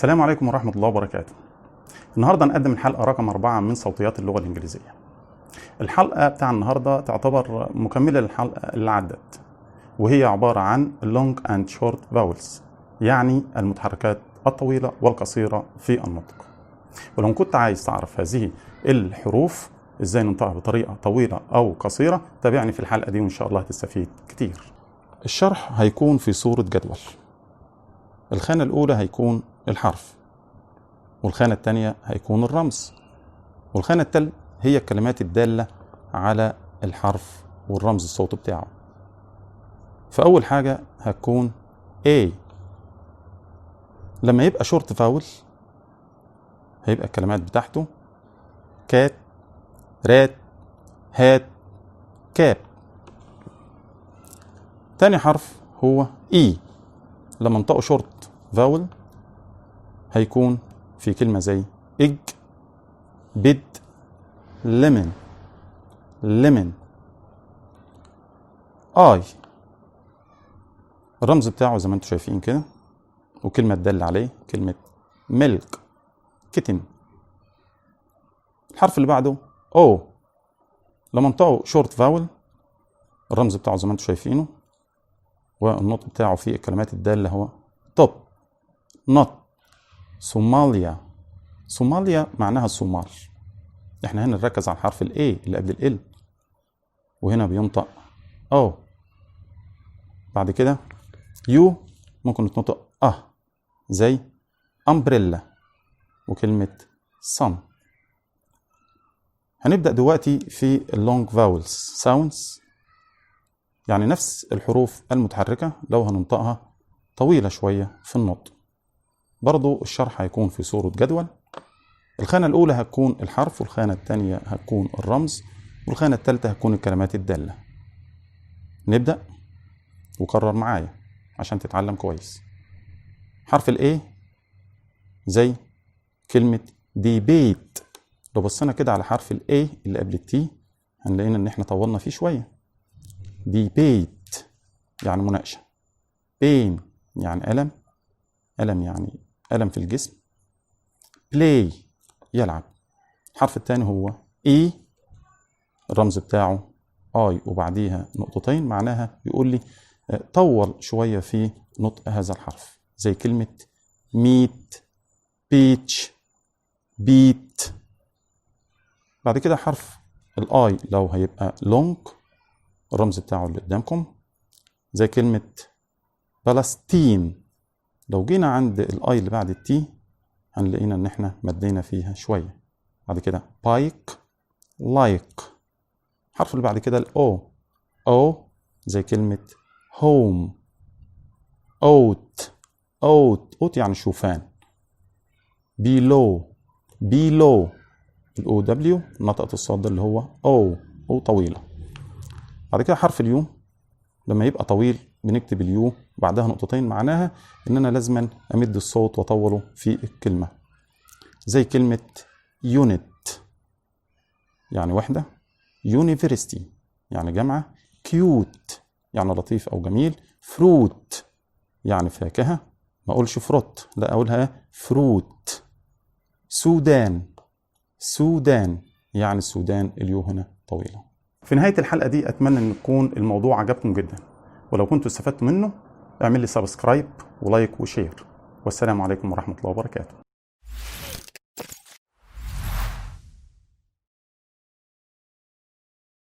السلام عليكم ورحمة الله وبركاته. النهاردة نقدم الحلقة رقم 4 من صوتيات اللغة الإنجليزية. الحلقة بتاع النهاردة تعتبر مكملة للحلقة اللي عدت، وهي عبارة عن long and short vowels، يعني المتحركات الطويلة والقصيرة في النطق. ولو كنت عايز تعرف هذه الحروف ازاي ننطقها بطريقة طويلة أو قصيرة، تابعني في الحلقة دي وإن شاء الله هتستفيد كتير. الشرح هيكون في صورة جدول. الخانة الأولى هيكون الحرف، والخانة الثانية هيكون الرمز، والخانة الثالثة هي الكلمات الدالة على الحرف والرمز الصوت بتاعه. فأول حاجة هتكون A. لما يبقى شورت فاول هيبقى الكلمات بتاعته كات، رات، هات، كاب. تاني حرف هو E. لما انطقه شورت فاول هيكون في كلمة زي إج، بيد، ليمن، ليمن. آي الرمز بتاعه زي ما انتم شايفين كده، وكلمة تدل عليه كلمة ميلك، كيتن. الحرف اللي بعده أو. لما انطقه شورت فاول الرمز بتاعه زي ما انتم شايفينه، والنطق بتاعه في الكلمات الدالة هو توب، نوت، صوماليا. صوماليا معناها الصومال. احنا هنا نركز على حرف الاي اللي قبل ال، وهنا بينطق او. بعد كده يو ممكن تنطق زي امبريلا وكلمة صن. هنبدأ دلوقتي في اللونج فاولز ساوندز، يعني نفس الحروف المتحركة لو هننطقها طويلة شوية في النطق. برضو الشرح هيكون في صورة جدول. الخانة الأولى هتكون الحرف، والخانة الثانية هتكون الرمز، والخانة الثالثة هتكون الكلمات الدالة. نبدأ وكرر معايا عشان تتعلم كويس. حرف ال A زي كلمة ديبيت. لو بصينا كده على حرف ال A اللي قبل ال T هنلاقينا ان احنا طولنا فيه شوية. ديبيت يعني مناقشة. بين يعني ألم، ألم يعني ألم في الجسم. بلاي يلعب. الحرف الثاني هو E، الرمز بتاعه I وبعديها نقطتين، معناها بيقول لي طول شوية في نطق هذا الحرف، زي كلمة ميت، بيتش، بيت. بعد كده حرف الآي لو هيبقى لونج، الرمز بتاعه اللي قدامكم، زي كلمة فلسطين. لو جينا عند الآي اللي بعد التي هنلاقينا ان احنا مدينا فيها شوية. بعد كده بايك، لايك. الحرف اللي بعد كده الأو، أو زي كلمة هوم، أوت، أوت، أوت يعني شوفان. بيلو، بيلو. الأو دبليو نطقة الصاد اللي هو أو طويلة. بعد كده حرف اليو لما يبقى طويل بنكتب اليو بعدها نقطتين، معناها إن أنا لازم أمد الصوت وأطوله في الكلمة، زي كلمة يونت يعني وحدة، يونيفرستي يعني جامعة، كيوت يعني لطيف أو جميل، فروت يعني فاكهة. ما أقولش فروت، لا أقولها فروت. سودان، سودان يعني السودان، اليو هنا طويلة. في نهاية الحلقة دي أتمنى أن يكون الموضوع عجبكم جدا، ولو كنتوا استفدتوا منه اعمل لي سبسكرايب ولايك وشير. والسلام عليكم ورحمة الله وبركاته.